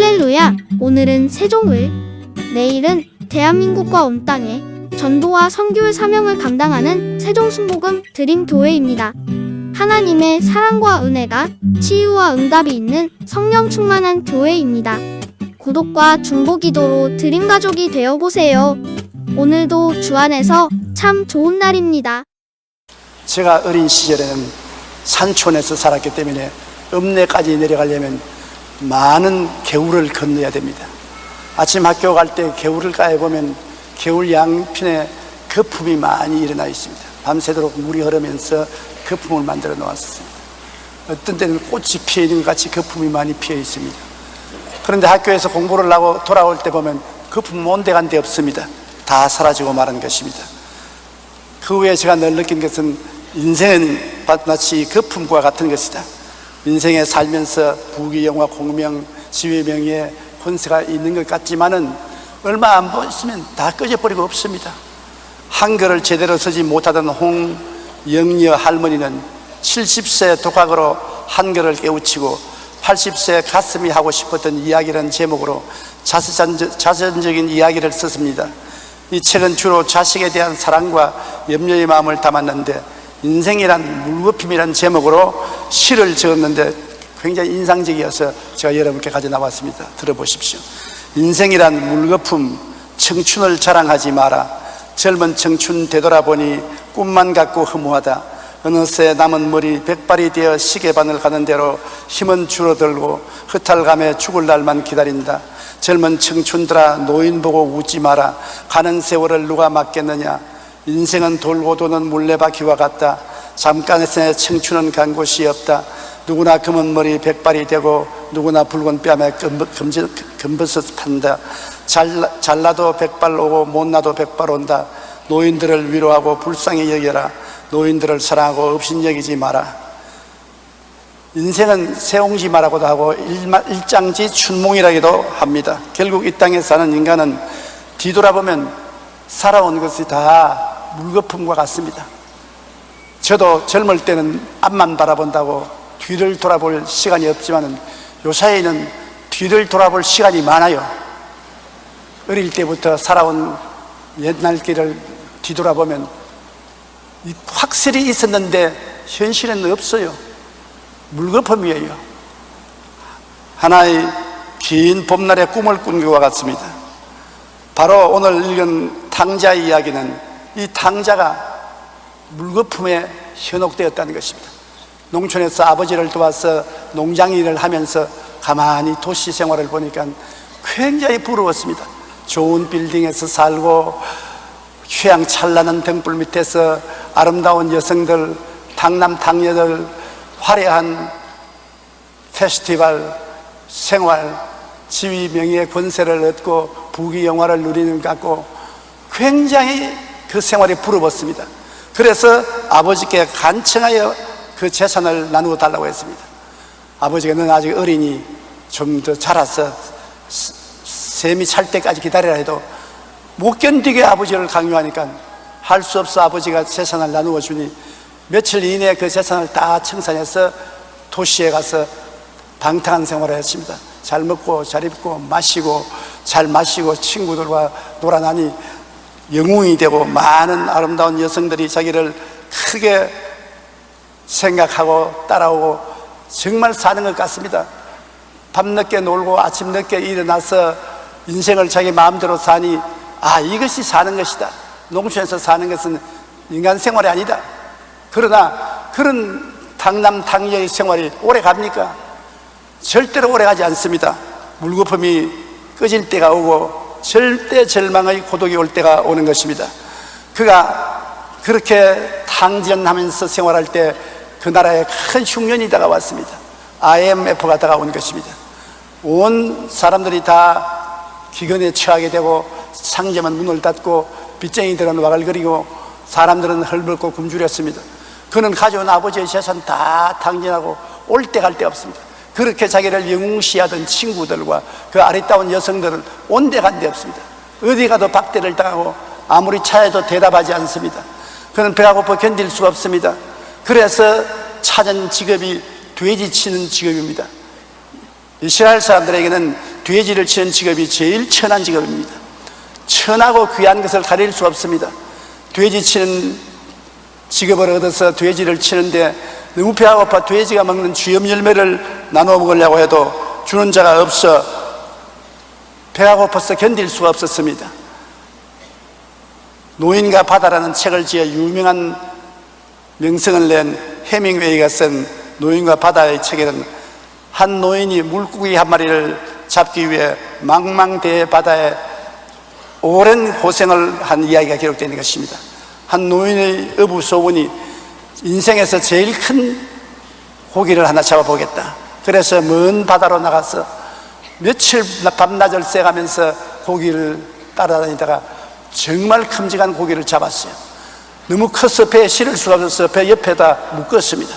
할렐루야! 오늘은 세종을, 내일은 대한민국과 온 땅에 전도와 선교의 사명을 감당하는 세종순복음 드림교회입니다. 하나님의 사랑과 은혜가 치유와 응답이 있는 성령 충만한 교회입니다. 구독과 중보기도로 드림가족이 되어보세요. 오늘도 주 안에서 참 좋은 날입니다. 제가 어린 시절에는 산촌에서 살았기 때문에 읍내까지 내려가려면 많은 개울을 건너야 됩니다. 아침 학교 갈 때 개울을 가해보면 개울 양편에 거품이 많이 일어나 있습니다. 밤새도록 물이 흐르면서 거품을 만들어 놓았습니다. 어떤 때는 꽃이 피어 있는 것 같이 거품이 많이 피어 있습니다. 그런데 학교에서 공부를 하고 돌아올 때 보면 거품 온데간데 없습니다. 다 사라지고 말한 것입니다. 그 후에 제가 늘 느낀 것은 인생은 마치 거품과 같은 것이다. 인생에 살면서 부귀영화, 공명, 지위명예, 혼세가 있는 것 같지만은 얼마 안 있으면 다 꺼져버리고 없습니다. 한글을 제대로 쓰지 못하던 홍영여 할머니는 70세 독학으로 한글을 깨우치고 80세 가슴이 하고 싶었던 이야기라는 제목으로 자선적인 이야기를 썼습니다. 이 책은 주로 자식에 대한 사랑과 염려의 마음을 담았는데, 인생이란 물거품이라는 제목으로 시를 적었는데 굉장히 인상적이어서 제가 여러분께 가져 나왔습니다. 들어보십시오. 인생이란 물거품, 청춘을 자랑하지 마라. 젊은 청춘 되돌아보니 꿈만 갖고 허무하다. 어느새 남은 머리 백발이 되어 시계바늘 가는 대로 힘은 줄어들고 허탈감에 죽을 날만 기다린다. 젊은 청춘들아, 노인 보고 웃지 마라. 가는 세월을 누가 막겠느냐. 인생은 돌고 도는 물레바퀴와 같다. 잠깐의 청춘은 간 곳이 없다. 누구나 검은 머리 백발이 되고 누구나 붉은 뺨에 검버섯 판다. 잘나도 백발 오고 못나도 백발 온다. 노인들을 위로하고 불쌍히 여겨라. 노인들을 사랑하고 업신여기지 마라. 인생은 세옹지마라고도 하고 일장지 춘몽이라고도 합니다. 결국 이 땅에 사는 인간은 뒤돌아보면 살아온 것이 다 물거품과 같습니다. 저도 젊을 때는 앞만 바라본다고 뒤를 돌아볼 시간이 없지만 요사이는 뒤를 돌아볼 시간이 많아요. 어릴 때부터 살아온 옛날 길을 뒤돌아보면 확실히 있었는데 현실은 없어요. 물거품이에요. 하나의 긴 봄날의 꿈을 꾼 것과 같습니다. 바로 오늘 읽은 탕자의 이야기는 이 탕자가 물거품에 현혹되었다는 것입니다. 농촌에서 아버지를 도와서 농장 일을 하면서 가만히 도시 생활을 보니까 굉장히 부러웠습니다. 좋은 빌딩에서 살고 휴양찬란한 등불 밑에서 아름다운 여성들, 당남 당녀들, 화려한 페스티벌 생활, 지위 명예 권세를 얻고 부귀영화를 누리는 것 같고 굉장히 그 생활이 부러웠습니다. 그래서 아버지께 간청하여 그 재산을 나누어 달라고 했습니다. 아버지가 넌 아직 어리니 좀 더 자라서 셈이 찰 때까지 기다리라 해도 못 견디게 아버지를 강요하니까 할 수 없어 아버지가 재산을 나누어 주니 며칠 이내에 그 재산을 다 청산해서 도시에 가서 방탕한 생활을 했습니다. 잘 먹고 잘 입고 마시고 잘 마시고 친구들과 놀아나니 영웅이 되고 많은 아름다운 여성들이 자기를 크게 생각하고 따라오고 정말 사는 것 같습니다. 밤늦게 놀고 아침 늦게 일어나서 인생을 자기 마음대로 사니 이것이 사는 것이다. 농촌에서 사는 것은 인간 생활이 아니다. 그러나 그런 당남 당녀의 생활이 오래 갑니까? 절대로 오래 가지 않습니다. 물거품이 꺼질 때가 오고 절대 절망의 고독이 올 때가 오는 것입니다. 그가 그렇게 탕전하면서 생활할 때 그 나라에 큰 흉년이 다가왔습니다. IMF가 다가온 것입니다. 온 사람들이 다 기근에 처하게 되고 상점은 문을 닫고 빚쟁이들은 와글거리고 사람들은 헐벗고 굶주렸습니다. 그는 가져온 아버지의 재산 다 탕진하고 올 때 갈 데 없습니다. 그렇게 자기를 영웅시하던 친구들과 그 아리따운 여성들은 온데 간데 없습니다. 어디 가도 박대를 당하고 아무리 차에도 대답하지 않습니다. 그는 배가 고파 견딜 수가 없습니다. 그래서 찾은 직업이 돼지 치는 직업입니다. 이스라엘 사람들에게는 돼지를 치는 직업이 제일 천한 직업입니다. 천하고 귀한 것을 가릴 수 없습니다. 돼지 치는 직업을 얻어서 돼지를 치는데 너무 배가 고파 돼지가 먹는 쥐염 열매를 나눠 먹으려고 해도 주는 자가 없어 배가 고파서 견딜 수가 없었습니다. 노인과 바다라는 책을 지어 유명한 명성을 낸 해밍웨이가 쓴 노인과 바다의 책에는 한 노인이 물고기 한 마리를 잡기 위해 망망대해 바다에 오랜 고생을 한 이야기가 기록되어 있는 것입니다. 한 노인의 어부소원이 인생에서 제일 큰 고기를 하나 잡아보겠다. 그래서 먼 바다로 나가서 며칠 밤낮을 쐬가면서 고기를 따라다니다가 정말 큼직한 고기를 잡았어요. 너무 커서 배에 실을 수가 없어서 배 옆에다 묶었습니다.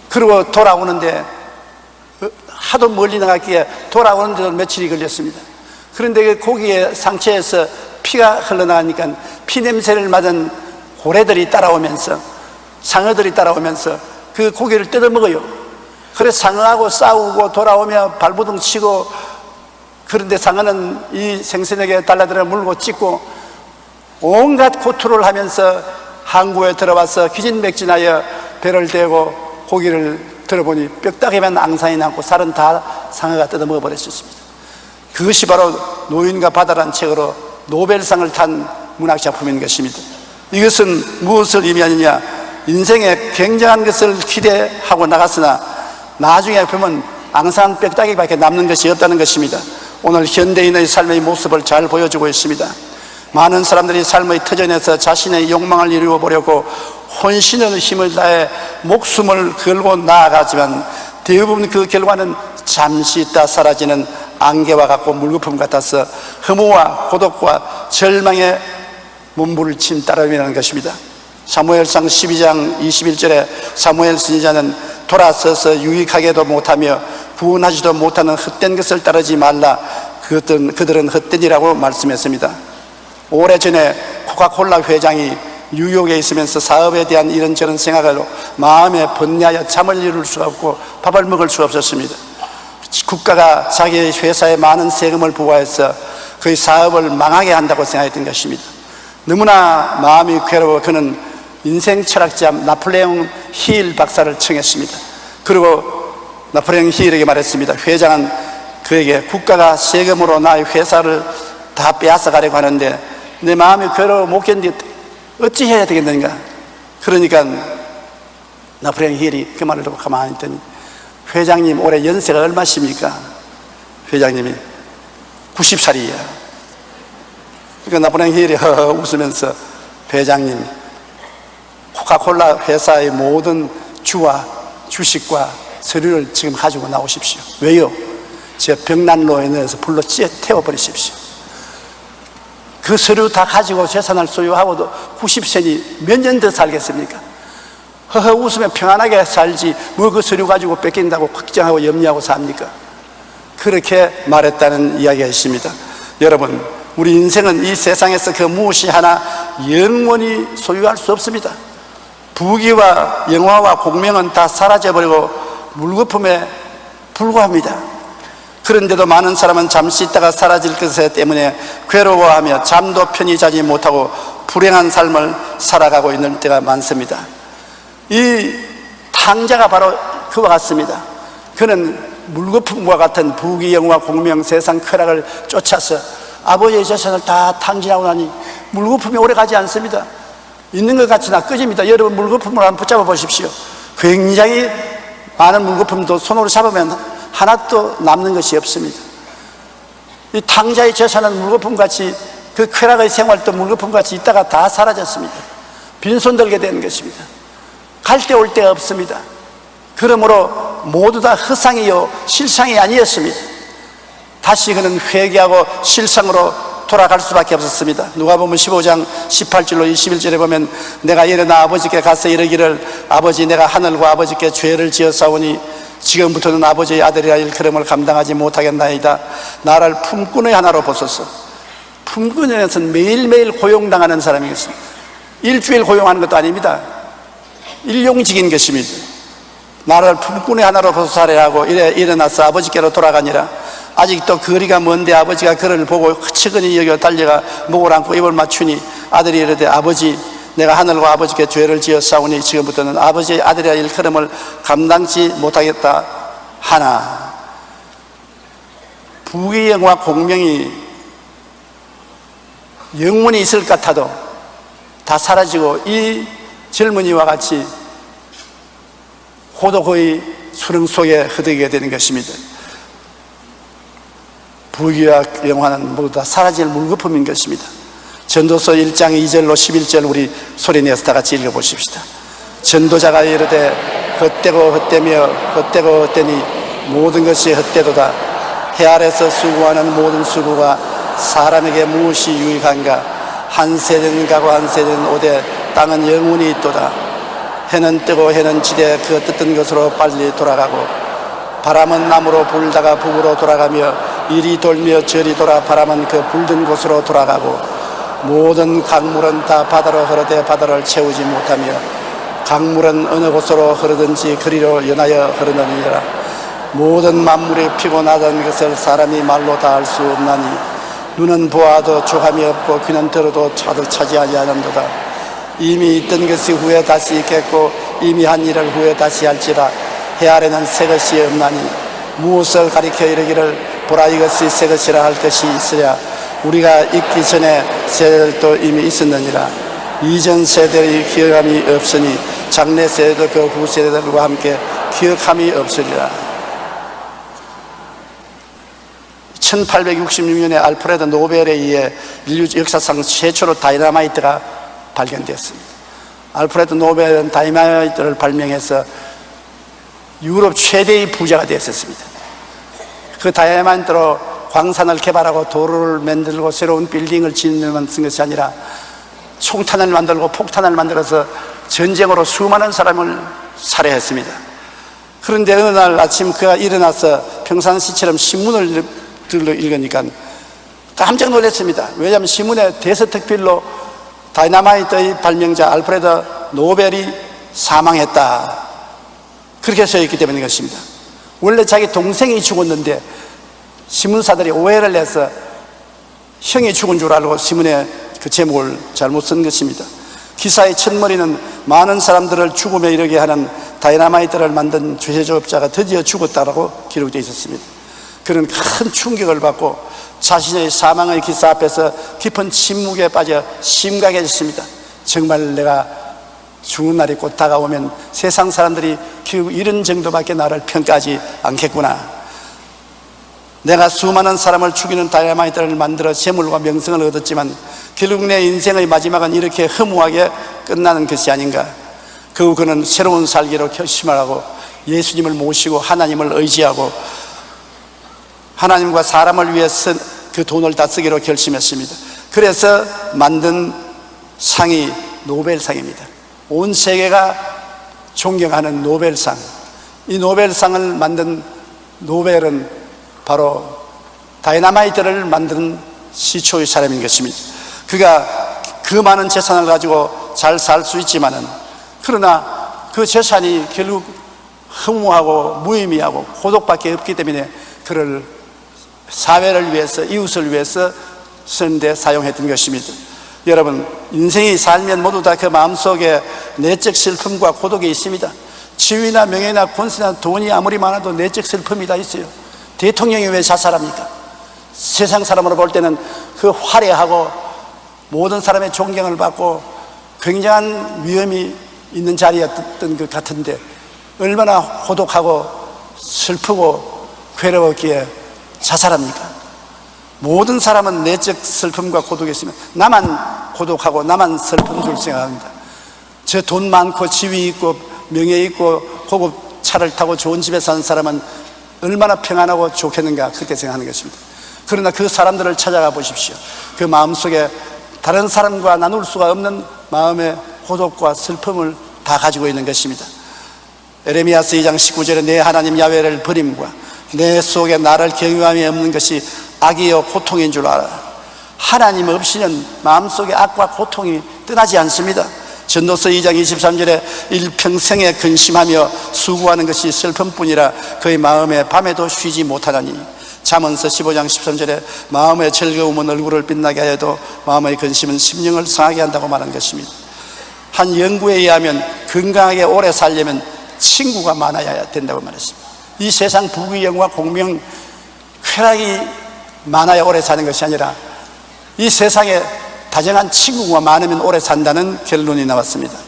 그리고 돌아오는데 하도 멀리 나갔기에 돌아오는데도 며칠이 걸렸습니다. 그런데 그 고기의 상처에서 피가 흘러나가니까 피 냄새를 맡은 고래들이 따라오면서 상어들이 따라오면서 그 고기를 뜯어먹어요. 그래서 상어하고 싸우고 돌아오며 발부둥 치고, 그런데 상어는 이 생선에게 달라들어 물고 찢고 온갖 고투를 하면서 항구에 들어와서 기진맥진하여 배를 대고 고기를 들어보니 뼈다귀만 앙상이 남고 살은 다 상어가 뜯어먹어 버렸습니다. 그것이 바로 노인과 바다라는 책으로 노벨상을 탄 문학작품인 것입니다. 이것은 무엇을 의미하느냐? 인생에 굉장한 것을 기대하고 나갔으나 나중에 보면 앙상 뼈다귀밖에 남는 것이 없다는 것입니다. 오늘 현대인의 삶의 모습을 잘 보여주고 있습니다. 많은 사람들이 삶의 터전에서 자신의 욕망을 이루어 보려고 혼신의 힘을 다해 목숨을 걸고 나아가지만 대부분 그 결과는 잠시 있다 사라지는 안개와 같고 물거품 같아서 허무와 고독과 절망에 몸부림친 따름이라는 것입니다. 사무엘상 12장 21절에 사무엘 선지자는 돌아서서 유익하게도 못하며 구원하지도 못하는 헛된 것을 따르지 말라. 그들은 헛되니라고 말씀했습니다. 오래전에 코카콜라 회장이 뉴욕에 있으면서 사업에 대한 이런저런 생각으로 마음에 번뇌하여 잠을 이룰 수가 없고 밥을 먹을 수 없었습니다. 국가가 자기의 회사에 많은 세금을 부과해서 그의 사업을 망하게 한다고 생각했던 것입니다. 너무나 마음이 괴로워 그는 인생 철학자 나폴레옹 힐 박사를 청했습니다. 그리고 나폴레옹 힐에게 말했습니다. 회장은 그에게 국가가 세금으로 나의 회사를 다 빼앗아 가려고 하는데 내 마음이 괴로워 못 견디겠다. 어찌 해야 되겠는가? 그러니까 나폴레옹 힐이 그 말을 듣고 가만히 있더니 회장님 올해 연세가 얼마십니까? 회장님이 90살이에요. 그러니까 나폴레옹 힐이 웃으면서 회장님 코카콜라 회사의 모든 주와 주식과 서류를 지금 가지고 나오십시오. 왜요? 제 병난로에 넣어서 불로 태워버리십시오. 그 서류 다 가지고 재산을 소유하고도 90세니 몇 년 더 살겠습니까? 허허 웃으면 평안하게 살지 뭐 그 서류 가지고 뺏긴다고 걱정하고 염려하고 삽니까? 그렇게 말했다는 이야기가 있습니다. 여러분, 우리 인생은 이 세상에서 그 무엇이 하나 영원히 소유할 수 없습니다. 부귀와 영화와 공명은 다 사라져버리고 물거품에 불과합니다. 그런데도 많은 사람은 잠시 있다가 사라질 것 때문에 괴로워하며 잠도 편히 자지 못하고 불행한 삶을 살아가고 있는 때가 많습니다. 이 탕자가 바로 그와 같습니다. 그는 물거품과 같은 부귀, 영화, 공명, 세상 쾌락을 쫓아서 아버지의 재산을 다 탕진하고 나니 물거품이 오래가지 않습니다. 있는 것 같으나 꺼집니다. 여러분 물거품을 한번 붙잡아 보십시오. 굉장히 많은 물거품도 손으로 잡으면 하나도 남는 것이 없습니다. 이 탕자의 재산은 물거품같이 그 쾌락의 생활도 물거품같이 있다가 다 사라졌습니다. 빈손 들게 되는 것입니다. 갈 데 올 데가 없습니다. 그러므로 모두 다 허상이요 실상이 아니었습니다. 다시 그는 회개하고 실상으로 돌아갈 수밖에 없었습니다. 누가복음 15장 18절로 21절에 보면 내가 일어나 아버지께 가서 이르기를 아버지 내가 하늘과 아버지께 죄를 지었사오니 지금부터는 아버지의 아들이라 일컬음을 감당하지 못하겠나이다. 나를 품꾼의 하나로 보소서. 품꾼이라는 것은 매일매일 고용당하는 사람이겠습니다. 일주일 고용하는 것도 아닙니다. 일용직인 것입니다. 나를 품꾼의 하나로 보소서 하라 하고 일어나서 아버지께로 돌아가니라. 아직도 거리가 먼데 아버지가 그를 보고 측은히 여겨 달려가 목을 안고 입을 맞추니 아들이 이르되 아버지 내가 하늘과 아버지께 죄를 지었사오니 지금부터는 아버지의 아들이라 일컬음을 감당치 못하겠다 하나. 부귀 영화 공명이 영원히 있을 것 같아도 다 사라지고 이 젊은이와 같이 호도거의 수렁 속에 흐드게 되는 것입니다. 부귀와 영화는 모두 다 사라질 물거품인 것입니다. 전도서 1장 2절로 11절 우리 소리내서 다 같이 읽어보십시다. 전도자가 이르되 헛되고 헛되며 헛되고 헛되니 모든 것이 헛되도다. 해 아래서 수고하는 모든 수고가 사람에게 무엇이 유익한가. 한 세대는 가고 한 세대는 오되 땅은 영원히 있도다. 해는 뜨고 해는 지되 그 뜻던 것으로 빨리 돌아가고 바람은 남으로 불다가 북으로 돌아가며 이리 돌며 저리 돌아 바람은 그 불던 곳으로 돌아가고 모든 강물은 다 바다로 흐르되 바다를 채우지 못하며 강물은 어느 곳으로 흐르든지 그리로 연하여 흐르느니라. 모든 만물이 피곤하다는 것을 사람이 말로 다 알 수 없나니 눈은 보아도 조감이 없고 귀는 들어도 차지하지 않는도다. 이미 있던 것이 후에 다시 있겠고 이미 한 일을 후에 다시 할지라. 해 아래는 새 것이 없나니 무엇을 가리켜 이르기를 보라 이것이 새 것이라 할 것이 있으랴. 우리가 있기 전에 세대들도 이미 있었느니라. 이전 세대의 기억함이 없으니 장래 세대도 그 후 세대들과 함께 기억함이 없으리라. 1866년에 알프레드 노벨에 의해 인류 역사상 최초로 다이너마이트가 발견되었습니다. 알프레드 노벨은 다이너마이트를 발명해서 유럽 최대의 부자가 되었습니다. 그 다이너마이트로 광산을 개발하고 도로를 만들고 새로운 빌딩을 짓는 것이 아니라 총탄을 만들고 폭탄을 만들어서 전쟁으로 수많은 사람을 살해했습니다. 그런데 어느 날 아침 그가 일어나서 평상시처럼 신문을 읽으니까 깜짝 놀랐습니다. 왜냐하면 신문에 대서특필로 다이너마이트의 발명자 알프레드 노벨이 사망했다 그렇게 써있기 때문인 것입니다. 원래 자기 동생이 죽었는데 신문사들이 오해를 해서 형이 죽은 줄 알고 신문에 그 제목을 잘못 쓴 것입니다. 기사의 첫머리는 많은 사람들을 죽음에 이르게 하는 다이너마이트를 만든 제조업자가 드디어 죽었다라고 기록되어 있었습니다. 그런 큰 충격을 받고 자신의 사망의 기사 앞에서 깊은 침묵에 빠져 심각해졌습니다. 정말 내가 죽는 날이 곧 다가오면 세상 사람들이 결국 이런 정도밖에 나를 평가하지 않겠구나. 내가 수많은 사람을 죽이는 다이너마이트를 만들어 재물과 명성을 얻었지만 결국 내 인생의 마지막은 이렇게 허무하게 끝나는 것이 아닌가. 그는 새로운 살기로 결심을 하고 예수님을 모시고 하나님을 의지하고 하나님과 사람을 위해서 그 돈을 다 쓰기로 결심했습니다. 그래서 만든 상이 노벨상입니다. 온 세계가 존경하는 노벨상. 이 노벨상을 만든 노벨은 바로 다이너마이트를 만든 시초의 사람인 것입니다. 그가 그 많은 재산을 가지고 잘 살 수 있지만은 그러나 그 재산이 결국 허무하고 무의미하고 고독밖에 없기 때문에 그를 사회를 위해서 이웃을 위해서 쓰는데 사용했던 것입니다. 여러분 인생이 살면 모두 다 그 마음속에 내적 슬픔과 고독이 있습니다. 지위나 명예나 권세나 돈이 아무리 많아도 내적 슬픔이 다 있어요. 대통령이 왜 자살합니까? 세상 사람으로 볼 때는 그 화려하고 모든 사람의 존경을 받고 굉장한 위엄이 있는 자리였던 것 같은데 얼마나 고독하고 슬프고 괴로웠기에 자살합니까? 모든 사람은 내적 슬픔과 고독이 있으면 나만 고독하고 나만 슬픈 줄 생각합니다. 저 돈 많고 지위 있고 명예 있고 고급 차를 타고 좋은 집에 사는 사람은 얼마나 평안하고 좋겠는가 그렇게 생각하는 것입니다. 그러나 그 사람들을 찾아가 보십시오. 그 마음속에 다른 사람과 나눌 수가 없는 마음의 고독과 슬픔을 다 가지고 있는 것입니다. 에레미야서 2장 19절에 내 하나님 야훼를 버림과 내 속에 나를 경외함이 없는 것이 악이요 고통인 줄 알아. 하나님 없이는 마음속에 악과 고통이 떠나지 않습니다. 전도서 2장 23절에 일평생에 근심하며 수고하는 것이 슬픔뿐이라 그의 마음에 밤에도 쉬지 못하나니 잠언서 15장 13절에 마음의 즐거움은 얼굴을 빛나게 하여도 마음의 근심은 심령을 상하게 한다고 말한 것입니다. 한 연구에 의하면 건강하게 오래 살려면 친구가 많아야 된다고 말했습니다. 이 세상 부귀영화 공명 쾌락이 많아야 오래 사는 것이 아니라 이 세상에 다정한 친구가 많으면 오래 산다는 결론이 나왔습니다.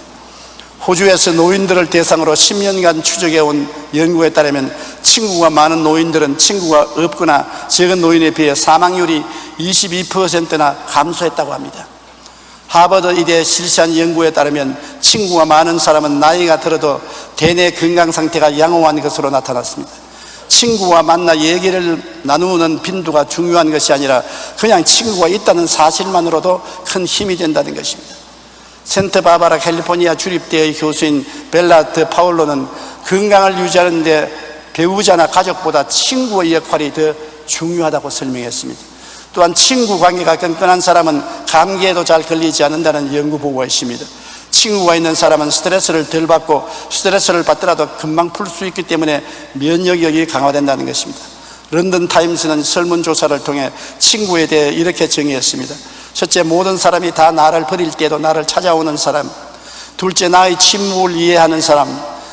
호주에서 노인들을 대상으로 10년간 추적해온 연구에 따르면 친구가 많은 노인들은 친구가 없거나 적은 노인에 비해 사망률이 22%나 감소했다고 합니다. 하버드 의대에 실시한 연구에 따르면 친구가 많은 사람은 나이가 들어도 대뇌 건강 상태가 양호한 것으로 나타났습니다. 친구와 만나 얘기를 나누는 빈도가 중요한 것이 아니라 그냥 친구가 있다는 사실만으로도 큰 힘이 된다는 것입니다. 센트바바라 캘리포니아 주립대의 교수인 벨라 드 파울로는 건강을 유지하는 데 배우자나 가족보다 친구의 역할이 더 중요하다고 설명했습니다. 또한 친구 관계가 끈끈한 사람은 감기에도 잘 걸리지 않는다는 연구 보고가 있습니다. 친구가 있는 사람은 스트레스를 덜 받고 스트레스를 받더라도 금방 풀 수 있기 때문에 면역력이 강화된다는 것입니다. 런던 타임스는 설문조사를 통해 친구에 대해 이렇게 정의했습니다. 첫째, 모든 사람이 다 나를 버릴 때도 나를 찾아오는 사람. 둘째, 나의 침묵을 이해하는 사람.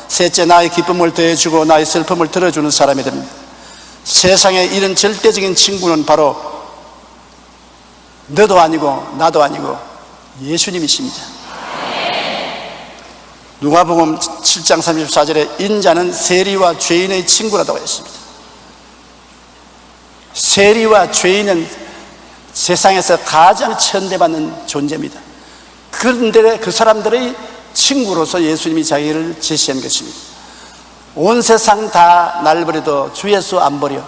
셋째, 나의 기쁨을 더해주고 나의 슬픔을 들어주는 사람이 됩니다. 세상에 이런 절대적인 친구는 바로 너도 아니고 나도 아니고 예수님이십니다. 누가복음 7장 34절에 인자는 세리와 죄인의 친구라고 했습니다. 세리와 죄인은 세상에서 가장 천대받는 존재입니다. 그런데 그 사람들의 친구로서 예수님이 자기를 제시한 것입니다. 온 세상 다 날 버려도 주 예수 안 버려.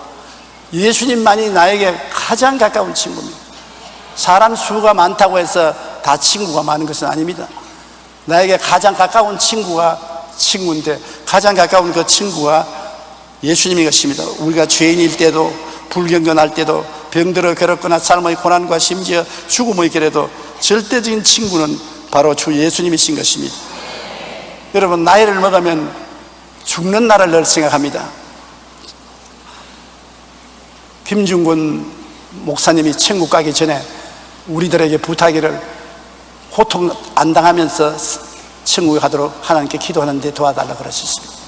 예수님만이 나에게 가장 가까운 친구입니다. 사람 수가 많다고 해서 다 친구가 많은 것은 아닙니다. 나에게 가장 가까운 친구가 친구인데 가장 가까운 그 친구가 예수님인 것입니다. 우리가 죄인일 때도 불경건할 때도 병들어 괴롭거나 삶의 고난과 심지어 죽음의 길에도 절대적인 친구는 바로 주 예수님이신 것입니다. 여러분, 나이를 먹으면 죽는 날을 늘 생각합니다. 김중근 목사님이 천국 가기 전에 우리들에게 부탁이를 고통 안 당하면서 천국에 가도록 하나님께 기도하는데 도와달라고 그러셨습니다.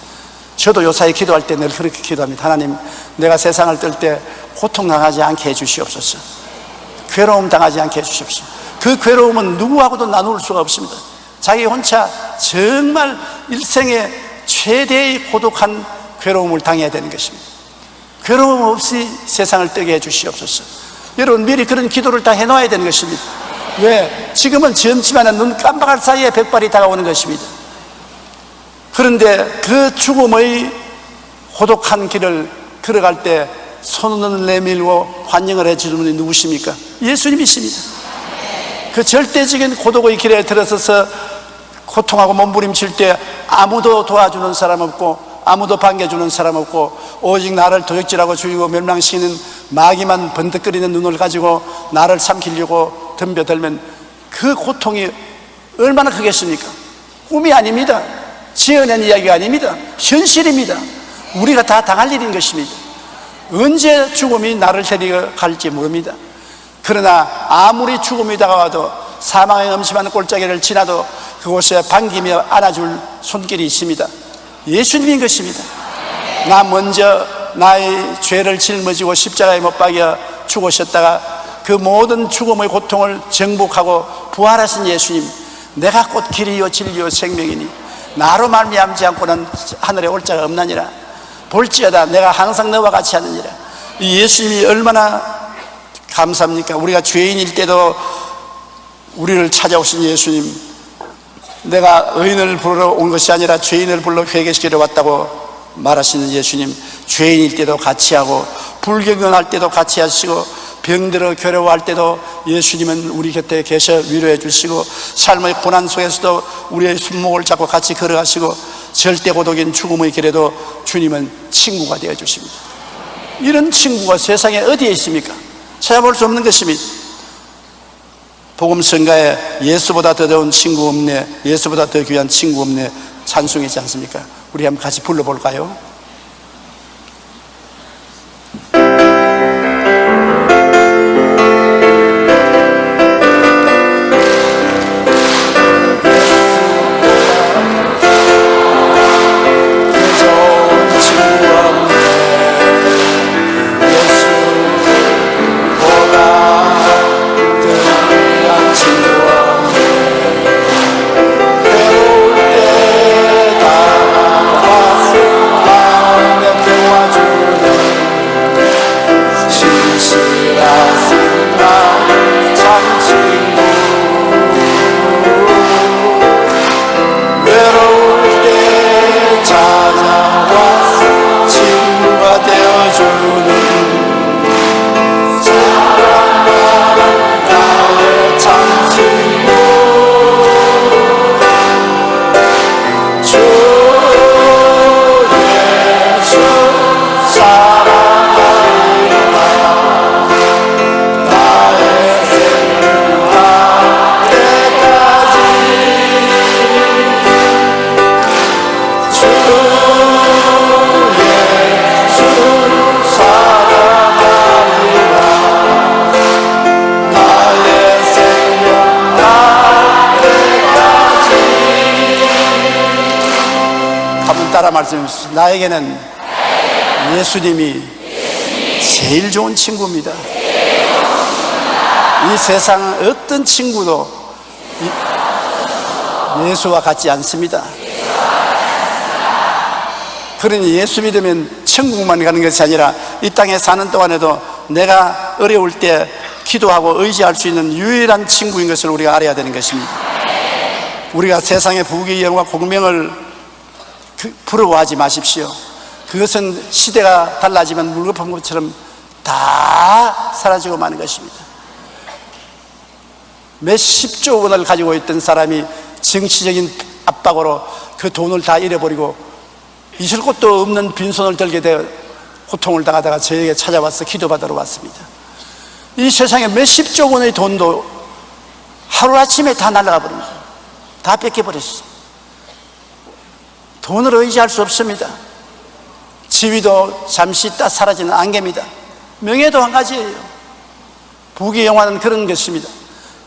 저도 요사이 기도할 때 늘 그렇게 기도합니다. 하나님, 내가 세상을 뜰 때 고통 당하지 않게 해주시옵소서. 괴로움 당하지 않게 해주시옵소서. 그 괴로움은 누구하고도 나눌 수가 없습니다. 자기 혼자 정말 일생에 최대의 고독한 괴로움을 당해야 되는 것입니다. 괴로움 없이 세상을 뜨게 해주시옵소서. 여러분, 미리 그런 기도를 다 해놔야 되는 것입니다. 왜? 지금은 젊지만 눈 깜빡할 사이에 백발이 다가오는 것입니다. 그런데 그 죽음의 고독한 길을 걸어갈 때 손을 내밀고 환영을 해주는 분이 누구십니까? 예수님이십니다. 그 절대적인 고독의 길에 들어서서 고통하고 몸부림칠 때 아무도 도와주는 사람 없고 아무도 반겨주는 사람 없고 오직 나를 도적질하고 죽이고 멸망시키는 마귀만 번득거리는 눈을 가지고 나를 삼키려고 덤벼들면 그 고통이 얼마나 크겠습니까? 꿈이 아닙니다. 지어낸 이야기가 아닙니다. 현실입니다. 우리가 다 당할 일인 것입니다. 언제 죽음이 나를 데려갈지 모릅니다. 그러나 아무리 죽음이 다가와도 사망의 음침한 골짜기를 지나도 그곳에 반기며 안아줄 손길이 있습니다. 예수님인 것입니다. 나 먼저 나의 죄를 짊어지고 십자가에 못 박여 죽으셨다가 그 모든 죽음의 고통을 정복하고 부활하신 예수님, 내가 곧 길이요 진리요 생명이니 나로 말미암지 않고는 하늘에 올 자가 없나니라. 볼지어다 내가 항상 너와 같이 하느니라. 이 예수님이 얼마나 감사합니까? 우리가 죄인일 때도 우리를 찾아오신 예수님, 내가 의인을 부르러 온 것이 아니라 죄인을 불러 회개시키러 왔다고 말하시는 예수님, 죄인일 때도 같이 하고 불경건할 때도 같이 하시고 병들어 괴로워할 때도 예수님은 우리 곁에 계셔 위로해 주시고 삶의 고난 속에서도 우리의 손목을 잡고 같이 걸어가시고 절대 고독인 죽음의 길에도 주님은 친구가 되어 주십니다. 이런 친구가 세상에 어디에 있습니까? 찾아볼 수 없는 것입니다. 복음성가에 예수보다 더 좋은 친구 없네, 예수보다 더 귀한 친구 없네 찬송이지 않습니까? 우리 한번 같이 불러볼까요? 말씀해주세요. 나에게는 예수님이 제일 좋은 친구입니다. 이 세상 어떤 친구도 예수와 같지 않습니다. 그러니 예수 믿으면 천국만 가는 것이 아니라 이 땅에 사는 동안에도 내가 어려울 때 기도하고 의지할 수 있는 유일한 친구인 것을 우리가 알아야 되는 것입니다. 우리가 세상의 부귀영화 공명을 부러워하지 마십시오. 그것은 시대가 달라지면 물거품 것처럼 다 사라지고 마는 것입니다. 몇십조 원을 가지고 있던 사람이 정치적인 압박으로 그 돈을 다 잃어버리고 있을 곳도 없는 빈손을 들게 되어 고통을 당하다가 저에게 찾아와서 기도받으러 왔습니다. 이 세상에 몇십조 원의 돈도 하루아침에 다 날아가 버립니다. 다 뺏겨버렸어요. 돈을 의지할 수 없습니다. 지위도 잠시 있다 사라지는 안개입니다. 명예도 한 가지예요. 부귀영화는 그런 것입니다.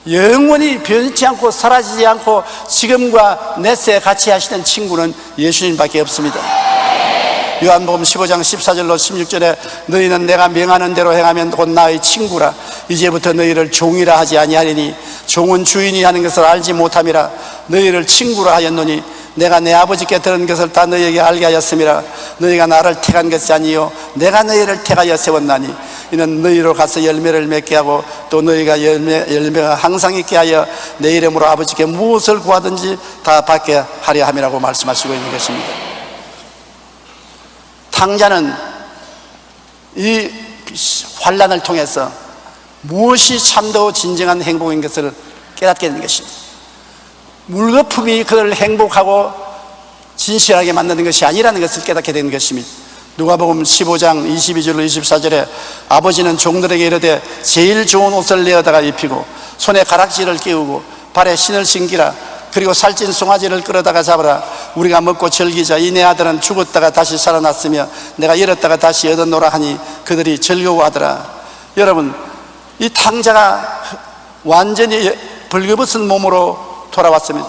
영원히 변치 않고 사라지지 않고 지금과 내세 같이 하시는 친구는 예수님밖에 없습니다. 요한복음 15장 14절로 16절에 너희는 내가 명하는 대로 행하면 곧 나의 친구라. 이제부터 너희를 종이라 하지 아니하리니 종은 주인이 하는 것을 알지 못함이라. 너희를 친구라 하였노니 내가 내 아버지께 들은 것을 다 너희에게 알게 하였음이라. 너희가 나를 택한 것이 아니요 내가 너희를 택하여 세웠나니 이는 너희로 가서 열매를 맺게 하고 또 너희가 열매가 항상 있게 하여 내 이름으로 아버지께 무엇을 구하든지 다 받게 하려 함이라고 말씀하시고 있는 것입니다. 탕자는 이 환난을 통해서 무엇이 참되고 진정한 행복인 것을 깨닫게 되는 것입니다. 물거품이 그를 행복하고 진실하게 만드는 것이 아니라는 것을 깨닫게 되는 것입니다. 누가복음 15장 22절로 24절에 아버지는 종들에게 이르되 제일 좋은 옷을 내어다가 입히고 손에 가락지를 끼우고 발에 신을 신기라. 그리고 살찐 송아지를 끌어다가 잡으라. 우리가 먹고 즐기자. 이 내 아들은 죽었다가 다시 살아났으며 내가 잃었다가 다시 얻었노라 하니 그들이 즐거워하더라. 여러분, 이 탕자가 완전히 벌거벗은 몸으로 돌아왔습니다.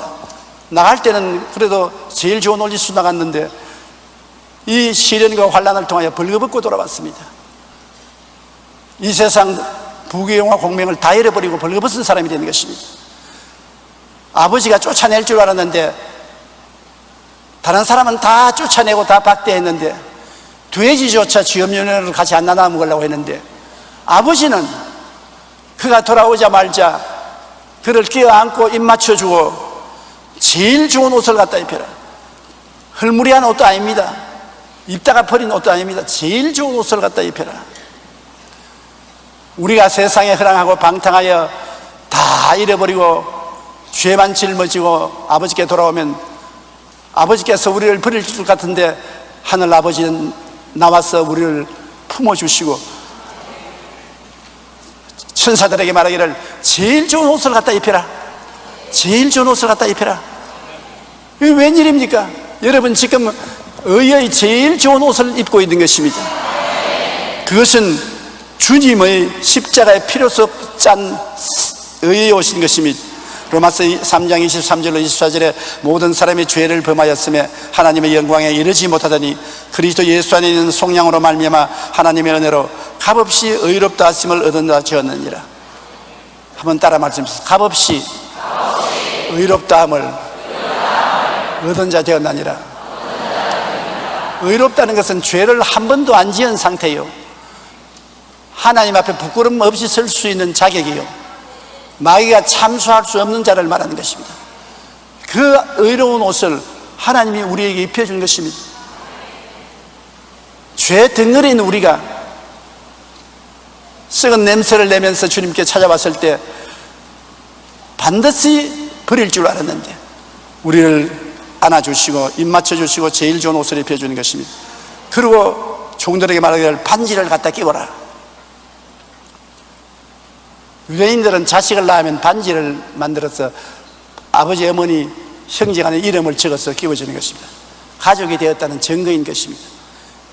나갈 때는 그래도 제일 좋은 옷 입고 나갔는데 이 시련과 환난을 통하여 벌거벗고 돌아왔습니다. 이 세상 부귀영화 공명을 다 잃어버리고 벌거벗은 사람이 되는 것입니다. 아버지가 쫓아낼 줄 알았는데 다른 사람은 다 쫓아내고 다 박대했는데 돼지조차 쥐염면을 같이 안 나눠 먹으려고 했는데 아버지는 그가 돌아오자마자 그를 끼어안고 입 맞춰주고 제일 좋은 옷을 갖다 입혀라. 흘무리한 옷도 아닙니다. 입다가 버린 옷도 아닙니다. 제일 좋은 옷을 갖다 입혀라. 우리가 세상에 허랑하고 방탕하여 다 잃어버리고 죄만 짊어지고 아버지께 돌아오면 아버지께서 우리를 버릴 것 같은데 하늘 아버지는 나와서 우리를 품어주시고 천사들에게 말하기를 제일 좋은 옷을 갖다 입혀라. 제일 좋은 옷을 갖다 입혀라. 이게 웬일입니까? 여러분 지금 의의 제일 좋은 옷을 입고 있는 것입니다. 그것은 주님의 십자가의 피로서 짠 의의 옷인 것입니다. 로마서 3장 23절로 24절에 모든 사람이 죄를 범하였으며 하나님의 영광에 이르지 못하더니 그리스도 예수 안에 있는 속량으로 말미암아 하나님의 은혜로 값없이 의롭다 하심을 얻은다 지었느니라. 한번 따라 말씀하세요. 값없이 의롭다 함을 얻은 자 되었나니라. 의롭다는 것은 죄를 한 번도 안 지은 상태요, 하나님 앞에 부끄럼 없이 설 수 있는 자격이요, 마귀가 참수할 수 없는 자를 말하는 것입니다. 그 의로운 옷을 하나님이 우리에게 입혀준 것입니다. 죄 덩어리인 우리가 썩은 냄새를 내면서 주님께 찾아왔을 때 반드시 버릴 줄 알았는데 우리를 안아주시고 입 맞춰주시고 제일 좋은 옷을 입혀주는 것입니다. 그리고 종들에게 말하기를 반지를 갖다 끼워라. 유대인들은 자식을 낳으면 반지를 만들어서 아버지, 어머니, 형제 간의 이름을 적어서 끼워주는 것입니다. 가족이 되었다는 증거인 것입니다.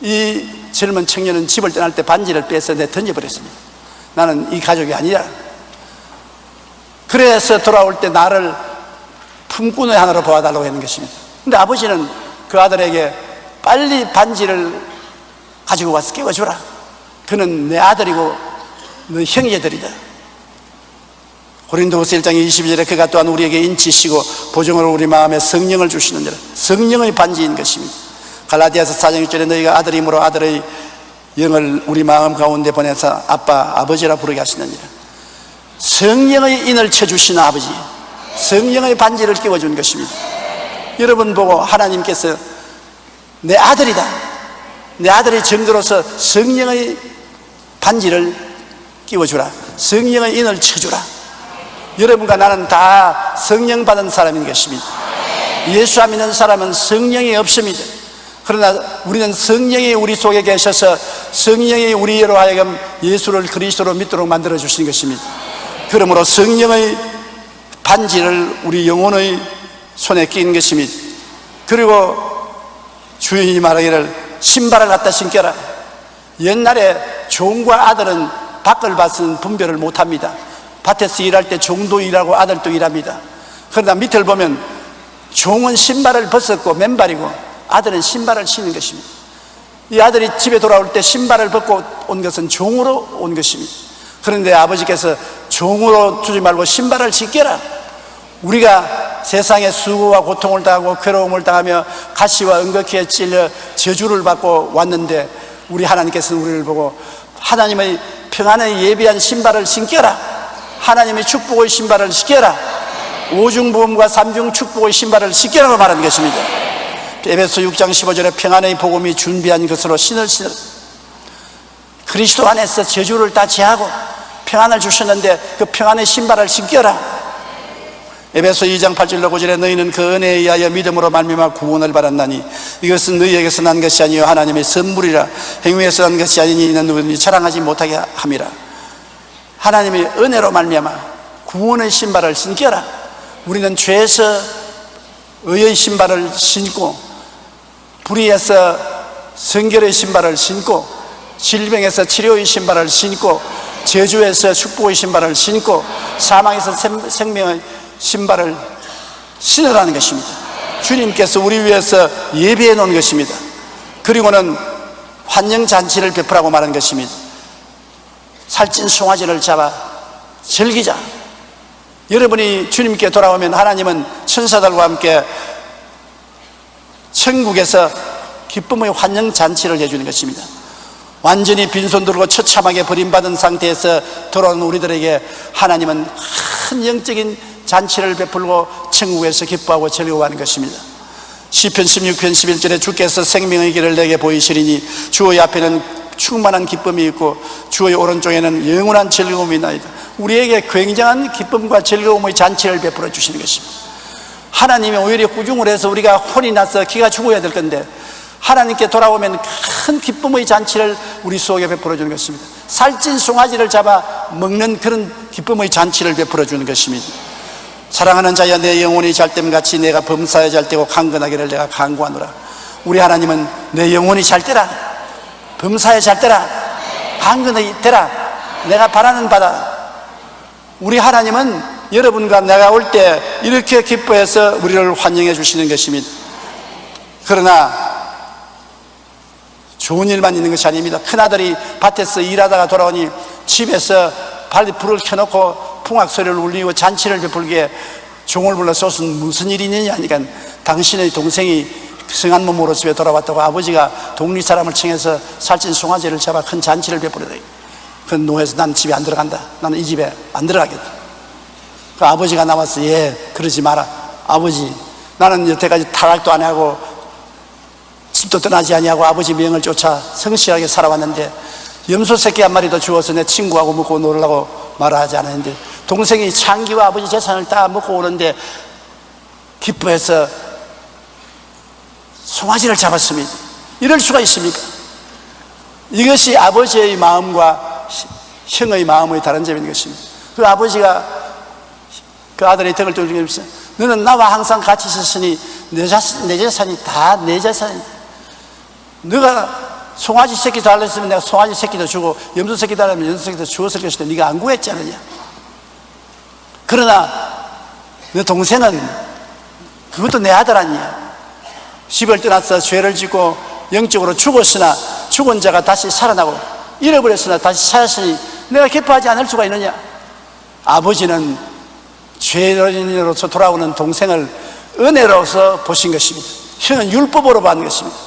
이 젊은 청년은 집을 떠날 때 반지를 빼서 던져버렸습니다. 나는 이 가족이 아니라. 그래서 돌아올 때 나를 품꾼의 하나로 보아달라고 하는 것입니다. 근데 아버지는 그 아들에게 빨리 반지를 가지고 와서 깨워주라. 그는 내 아들이고 너 형제들이다. 고린도후서 1장 22절에 그가 또한 우리에게 인치시고 보증으로 우리 마음에 성령을 주시느니라. 성령의 반지인 것입니다. 갈라디아서 4장 6절에 너희가 아들이므로 아들의 영을 우리 마음 가운데 보내서 아빠 아버지라 부르게 하시느니라. 성령의 인을 쳐주시는 아버지, 성령의 반지를 끼워준 것입니다. 여러분 보고 하나님께서 내 아들이다, 내 아들의 증거로서 성령의 반지를 끼워주라, 성령의 인을 쳐주라. 여러분과 나는 다 성령 받은 사람인 것입니다. 예수 안 믿는 사람은 성령이 없습니다. 그러나 우리는 성령이 우리 속에 계셔서 성령이 우리로 하여금 예수를 그리스도로 믿도록 만들어 주신 것입니다. 그러므로 성령의 반지를 우리 영혼의 손에 끼는 것입니다. 그리고 주인이 말하기를 신발을 갖다 신겨라. 옛날에 종과 아들은 밖을 봐서는 분별을 못합니다. 밭에서 일할 때 종도 일하고 아들도 일합니다. 그러나 밑을 보면 종은 신발을 벗었고 맨발이고 아들은 신발을 신는 것입니다. 이 아들이 집에 돌아올 때 신발을 벗고 온 것은 종으로 온 것입니다. 그런데 아버지께서 종으로 두지 말고 신발을 신겨라. 우리가 세상에 수고와 고통을 당하고 괴로움을 당하며 가시와 은거키에 찔려 저주를 받고 왔는데 우리 하나님께서는 우리를 보고 하나님의 평안에 예비한 신발을 신겨라. 하나님의 축복의 신발을 신겨라. 오중보험과 삼중 축복의 신발을 신겨라고 말하는 것입니다. 에베소 6장 15절에 평안의 복음이 준비한 것으로 신을 신으라. 그리스도 안에서 저주를 다 제하고 평안을 주셨는데 그 평안의 신발을 신겨라. 에베소 2장 8절로 9절에 너희는 그 은혜에 의하여 믿음으로 말미암아 구원을 받았나니 이것은 너희에게서 난 것이 아니요 하나님의 선물이라. 행위에서 난 것이 아니니 이는 누구든지 자랑하지 못하게 함이라. 하나님의 은혜로 말미암아 구원의 신발을 신겨라. 우리는 죄에서 의의 신발을 신고 불의에서 성결의 신발을 신고 질병에서 치료의 신발을 신고 저주에서 축복의 신발을 신고 사망에서 생명의 신발을 신으라는 것입니다. 주님께서 우리 위해서 예비해 놓은 것입니다. 그리고는 환영잔치를 베풀라고 말한 것입니다. 살찐 송아지를 잡아 즐기자. 여러분이 주님께 돌아오면 하나님은 천사들과 함께 천국에서 기쁨의 환영잔치를 해주는 것입니다. 완전히 빈손 들고 처참하게 버림받은 상태에서 돌아온 우리들에게 하나님은 큰 영적인 잔치를 베풀고 천국에서 기뻐하고 즐거워하는 것입니다. 시편 16편 11절에 주께서 생명의 길을 내게 보이시리니 주의 앞에는 충만한 기쁨이 있고 주의 오른쪽에는 영원한 즐거움이 있나이다. 우리에게 굉장한 기쁨과 즐거움의 잔치를 베풀어 주시는 것입니다. 하나님이 오히려 꾸중을 해서 우리가 혼이 나서 기가 죽어야 될 건데 하나님께 돌아오면 큰 기쁨의 잔치를 우리 속에 베풀어 주는 것입니다. 살찐 송아지를 잡아 먹는 그런 기쁨의 잔치를 베풀어 주는 것입니다. 사랑하는 자여 내 영혼이 잘됨같이 내가 범사에 잘되고 강건하기를 내가 간구하노라. 우리 하나님은 내 영혼이 잘되라, 범사에 잘되라, 강건하게 되라, 내가 바라는 바다. 우리 하나님은 여러분과 내가 올 때 이렇게 기뻐해서 우리를 환영해 주시는 것입니다. 그러나 좋은 일만 있는 것이 아닙니다. 큰아들이 밭에서 일하다가 돌아오니 집에서 발에 불을 켜놓고 풍악 소리를 울리고 잔치를 베풀기에 종을 불러서 무슨 일이 있느냐 하니까 당신의 동생이 성한 몸으로 집에 돌아왔다고 아버지가 동리 사람을 청해서 살찐 송아지를 잡아 큰 잔치를 베풀어야. 그 노해서 난 집에 안 들어간다. 나는 이 집에 안 들어가겠다. 그 아버지가 나와서 예 그러지 마라. 아버지 나는 여태까지 타락도 안 하고 집도 떠나지 아니하고 아버지 명을 쫓아 성실하게 살아왔는데 염소 새끼 한 마리 더 주워서 내 친구하고 먹고 놀라고 말하지 않았는데 동생이 창기와 아버지 재산을 다 먹고 오는데 기뻐해서 송아지를 잡았습니다. 이럴 수가 있습니까? 이것이 아버지의 마음과 형의 마음의 다른 점인 것입니다. 그 아버지가 그 아들의 등을 두드리면서 너는 나와 항상 같이 있었으니 내 재산이 다 내 재산이다. 너가 송아지 새끼 달랬으면 내가 송아지 새끼도 주고 염소 새끼 달라면 염소 새끼도 주었을 것인데 네가 안 구했지 않느냐. 그러나 너 동생은 그것도 내 아들 아니야. 집을 떠나서 죄를 짓고 영적으로 죽었으나 죽은 자가 다시 살아나고 잃어버렸으나 다시 찾았으니 내가 기뻐하지 않을 수가 있느냐. 아버지는 죄인으로서 돌아오는 동생을 은혜로서 보신 것입니다. 형은 율법으로 받는 것입니다.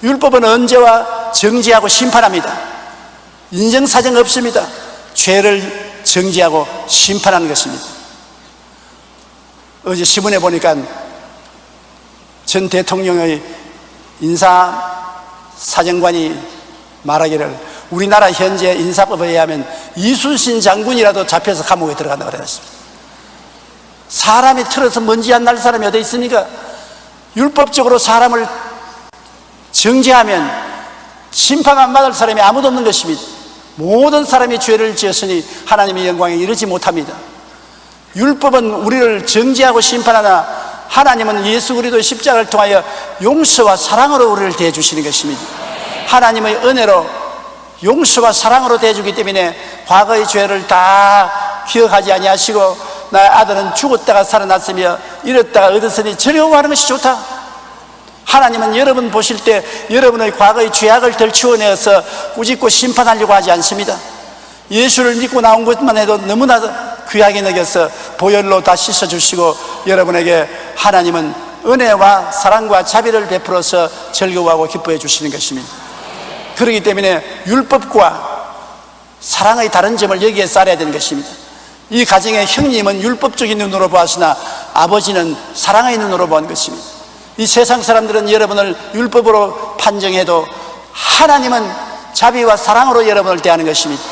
율법은 언제와 정지하고 심판합니다. 인정사정 없습니다. 죄를 정지하고 심판하는 것입니다. 어제 신문에 보니까 전 대통령의 인사사정관이 말하기를 우리나라 현재 인사법에 의하면 이순신 장군이라도 잡혀서 감옥에 들어간다고 그랬습니다. 사람이 틀어서 먼지 안 날 사람이 어디 있습니까? 율법적으로 사람을 정죄하면 심판 안 받을 사람이 아무도 없는 것입니다. 모든 사람이 죄를 지었으니 하나님의 영광에 이르지 못합니다. 율법은 우리를 정죄하고 심판하나 하나님은 예수 그리스도의 십자가를 통하여 용서와 사랑으로 우리를 대해주시는 것입니다. 하나님의 은혜로 용서와 사랑으로 대해주기 때문에 과거의 죄를 다 기억하지 아니하시고 나의 아들은 죽었다가 살아났으며 잃었다가 얻었으니 즐거워하는 것이 좋다. 하나님은 여러분 보실 때 여러분의 과거의 죄악을 덜치워내어서 꾸짖고 심판하려고 하지 않습니다. 예수를 믿고 나온 것만 해도 너무나 귀하게 여겨서 보혈로 다 씻어주시고 여러분에게 하나님은 은혜와 사랑과 자비를 베풀어서 즐거워하고 기뻐해 주시는 것입니다. 그렇기 때문에 율법과 사랑의 다른 점을 여기에 알아야 되는 것입니다. 이 가정의 형님은 율법적인 눈으로 보았으나 아버지는 사랑의 눈으로 본 것입니다. 이 세상 사람들은 여러분을 율법으로 판정해도 하나님은 자비와 사랑으로 여러분을 대하는 것입니다.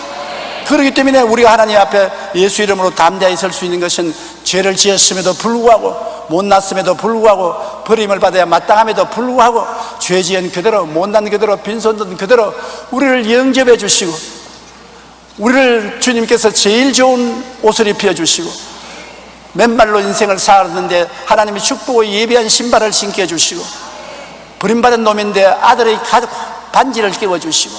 그렇기 때문에 우리가 하나님 앞에 예수 이름으로 담대히 설 수 있는 것은 죄를 지었음에도 불구하고 못났음에도 불구하고 버림을 받아야 마땅함에도 불구하고 죄 지은 그대로 못난 그대로 빈손 그대로 우리를 영접해 주시고 우리를 주님께서 제일 좋은 옷을 입혀 주시고 맨발로 인생을 살았는데 하나님이 축복을 예비한 신발을 신겨 주시고 버림받은 놈인데 아들의 반지를 끼워 주시고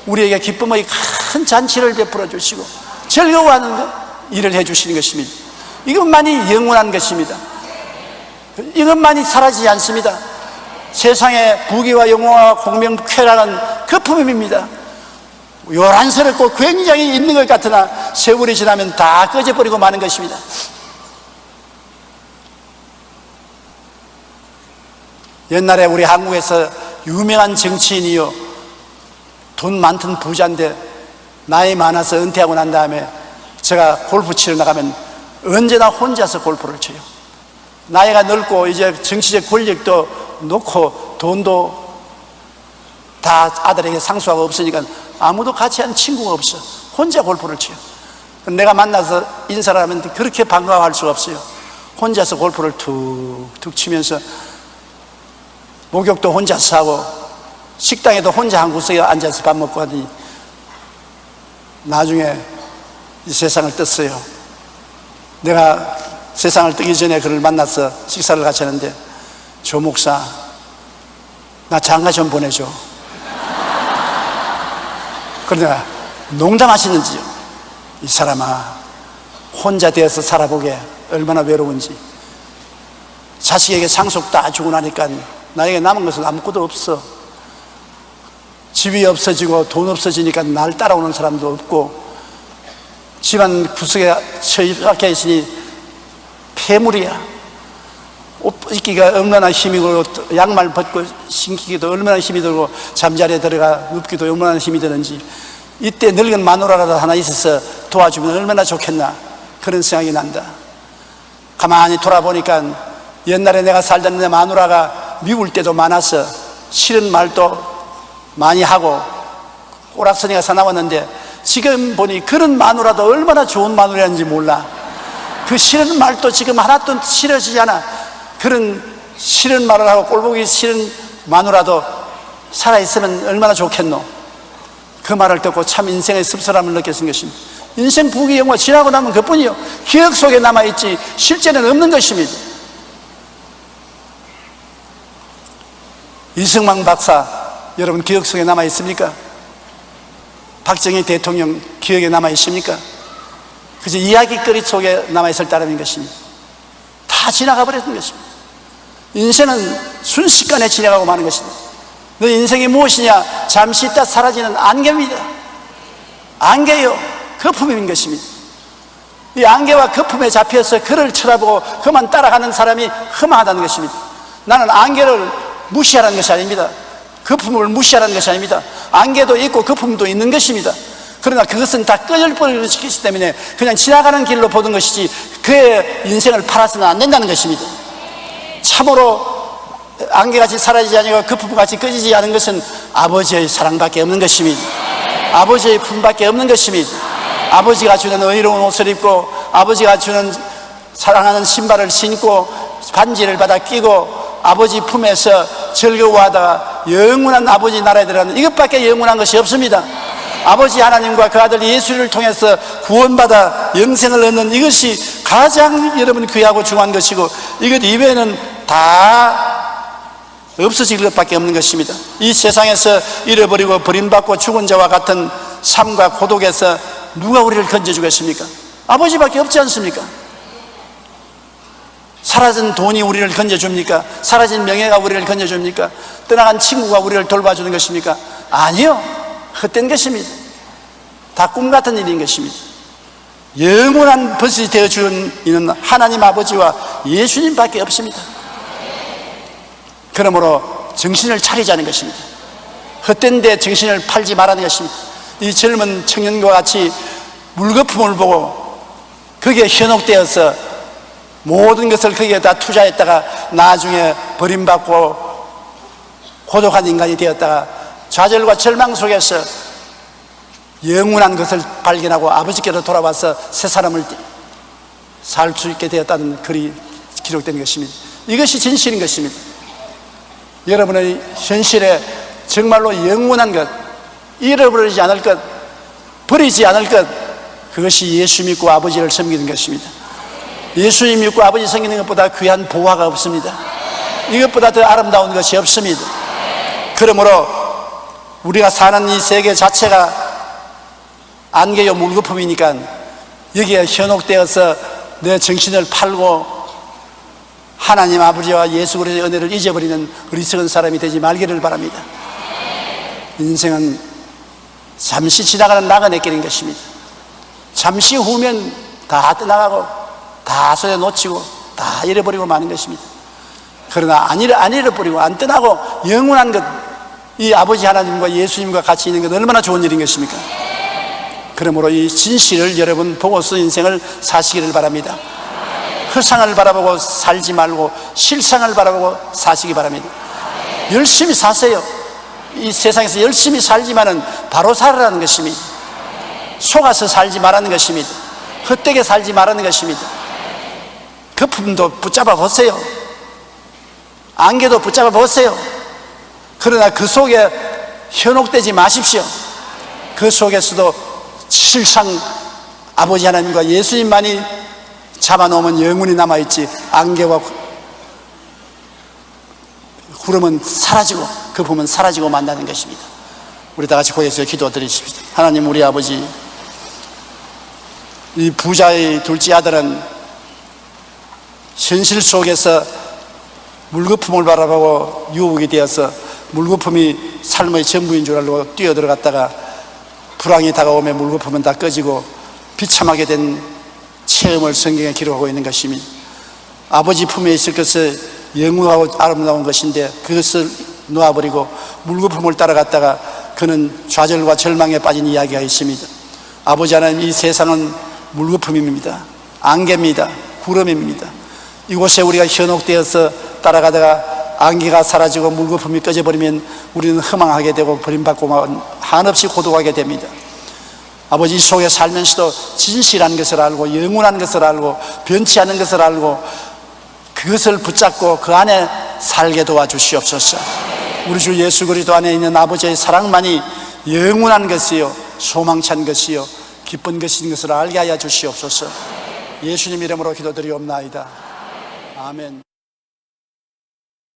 우리에게 기쁨의 큰 잔치를 베풀어 주시고 즐거워하는 일을 해 주시는 것입니다. 이것만이 영원한 것입니다. 이것만이 사라지지 않습니다. 세상에 부귀와 영화와 공명 쾌락은 거품입니다. 요란스럽고 굉장히 있는 것 같으나 세월이 지나면 다 꺼져버리고 마는 것입니다. 옛날에 우리 한국에서 유명한 정치인이요 돈 많던 부자인데 나이 많아서 은퇴하고 난 다음에 제가 골프 치러 나가면 언제나 혼자서 골프를 쳐요. 나이가 넓고 이제 정치적 권력도 놓고 돈도 다 아들에게 상수하고 없으니까 아무도 같이 한 친구가 없어. 혼자 골프를 쳐요. 내가 만나서 인사를 하면 그렇게 반가워할 수가 없어요. 혼자서 골프를 툭툭 치면서 목욕도 혼자서 하고 식당에도 혼자 한 구석에 앉아서 밥 먹고 하더니 나중에 이 세상을 떴어요. 내가 세상을 뜨기 전에 그를 만나서 식사를 같이 하는데 조 목사 나 장가 좀 보내줘. 그러다가 농담하시는지요. 이 사람아 혼자 되어서 살아보게 얼마나 외로운지. 자식에게 상속 다 주고 나니까 나에게 남은 것은 아무것도 없어. 집이 없어지고 돈 없어지니까 날 따라오는 사람도 없고 집안 구석에 처박혀 있으니 폐물이야. 옷 입기가 얼마나 힘이 들고 양말 벗고 신기기도 얼마나 힘이 들고 잠자리에 들어가 눕기도 얼마나 힘이 드는지 이때 늙은 마누라라도 하나 있어서 도와주면 얼마나 좋겠나 그런 생각이 난다. 가만히 돌아보니까 옛날에 내가 살던 내 마누라가 미울 때도 많아서 싫은 말도 많이 하고 오락서니가 사나웠는데 지금 보니 그런 마누라도 얼마나 좋은 마누라인지 몰라. 그 싫은 말도 지금 하나도 싫어지지 않아. 그런 싫은 말을 하고 꼴보기 싫은 마누라도 살아있으면 얼마나 좋겠노. 그 말을 듣고 참 인생의 씁쓸함을 느꼈은 것입니다. 인생 부귀 영화 지나고 나면 그뿐이요 기억 속에 남아있지 실제는 없는 것입니다. 이승만 박사 여러분 기억 속에 남아있습니까? 박정희 대통령 기억에 남아있습니까? 그저 이야기거리 속에 남아있을 따름인 것입니다. 다 지나가 버렸던 것입니다. 인생은 순식간에 지나가고 마는 것입니다. 너 인생이 무엇이냐? 잠시 있다 사라지는 안개입니다. 안개요, 거품인 것입니다. 이 안개와 거품에 잡혀서 그를 쳐다보고 그만 따라가는 사람이 허망하다는 것입니다. 나는 안개를 무시하라는 것이 아닙니다. 거품을 무시하라는 것이 아닙니다. 안개도 있고 거품도 있는 것입니다. 그러나 그것은 다 꺼져버리는 것이기 때문에 그냥 지나가는 길로 보던 것이지 그의 인생을 팔아서는 안 된다는 것입니다. 참으로 안개같이 사라지지 아니고 거품같이 꺼지지 않은 것은 아버지의 사랑밖에 없는 것입니다. 아버지의 품밖에 없는 것입니다. 아버지가 주는 의로운 옷을 입고 아버지가 주는 사랑하는 신발을 신고 반지를 받아 끼고 아버지 품에서 즐거워하다가 영원한 아버지 나라에 들어가는 이것밖에 영원한 것이 없습니다. 아버지 하나님과 그 아들 예수를 통해서 구원받아 영생을 얻는 이것이 가장 여러분 귀하고 중요한 것이고 이것 이외에는 다 없어질 것밖에 없는 것입니다. 이 세상에서 잃어버리고 버림받고 죽은 자와 같은 삶과 고독에서 누가 우리를 건져주겠습니까? 아버지밖에 없지 않습니까? 사라진 돈이 우리를 건져줍니까? 사라진 명예가 우리를 건져줍니까? 떠나간 친구가 우리를 돌봐주는 것입니까? 아니요, 헛된 것입니다. 다 꿈같은 일인 것입니다. 영원한 벗이 되어주는 이는 하나님 아버지와 예수님밖에 없습니다. 그러므로 정신을 차리자는 것입니다. 헛된 데 정신을 팔지 말라는 것입니다. 이 젊은 청년과 같이 물거품을 보고 거기에 현혹되어서 모든 것을 거기에 다 투자했다가 나중에 버림받고 고독한 인간이 되었다가 좌절과 절망 속에서 영원한 것을 발견하고 아버지께로 돌아와서 새 사람을 살 수 있게 되었다는 글이 기록된 것입니다. 이것이 진실인 것입니다. 여러분의 현실에 정말로 영원한 것, 잃어버리지 않을 것, 버리지 않을 것, 그것이 예수 믿고 아버지를 섬기는 것입니다. 예수님 믿고 아버지 섬기는 것보다 귀한 보화가 없습니다. 이것보다 더 아름다운 것이 없습니다. 그러므로 우리가 사는 이 세계 자체가 안개요 물거품이니까 여기에 현혹되어서 내 정신을 팔고 하나님 아버지와 예수 그리스도의 은혜를 잊어버리는 어리석은 사람이 되지 말기를 바랍니다. 인생은 잠시 지나가는 나그네 길인 것입니다. 잠시 후면 다 떠나가고 다 손에 놓치고 다 잃어버리고 마는 것입니다. 그러나 안 잃어버리고 안 떠나고 영원한 것, 이 아버지 하나님과 예수님과 같이 있는 것 얼마나 좋은 일인 것입니까? 그러므로 이 진실을 여러분 보고서 인생을 사시기를 바랍니다. 허상을 바라보고 살지 말고 실상을 바라보고 사시기 바랍니다. 열심히 사세요. 이 세상에서 열심히 살지만은 바로 살아라는 것입니다. 속아서 살지 말라는 것입니다. 헛되게 살지 말라는 것입니다. 거품도 붙잡아 보세요. 안개도 붙잡아 보세요. 그러나 그 속에 현혹되지 마십시오. 그 속에서도 실상 아버지 하나님과 예수님만이 잡아놓으면 영원히 남아있지 안개와 구름은 사라지고 거품은 사라지고 만다는 것입니다. 우리 다 같이 고개에서 기도드리십시오. 하나님, 우리 아버지, 이 부자의 둘째 아들은 현실 속에서 물거품을 바라보고 유혹이 되어서 물거품이 삶의 전부인 줄 알고 뛰어들어갔다가 불황이 다가오며 물거품은 다 꺼지고 비참하게 된 체험을 성경에 기록하고 있는 것입니다. 아버지 품에 있을 것을 영원하고 아름다운 것인데 그것을 놓아버리고 물거품을 따라갔다가 그는 좌절과 절망에 빠진 이야기가 있습니다. 아버지 하나님, 이 세상은 물거품입니다. 안개입니다. 구름입니다. 이곳에 우리가 현혹되어서 따라가다가 안개가 사라지고 물거품이 꺼져버리면 우리는 허망하게 되고 버림받고 한없이 고독하게 됩니다. 아버지, 이 속에 살면서도 진실한 것을 알고 영원한 것을 알고 변치 않은 것을 알고 그것을 붙잡고 그 안에 살게 도와주시옵소서. 우리 주 예수 그리스도 안에 있는 아버지의 사랑만이 영원한 것이요 소망찬 것이요 기쁜 것인 것을 알게 하여 주시옵소서. 예수님 이름으로 기도드리옵나이다. 아멘.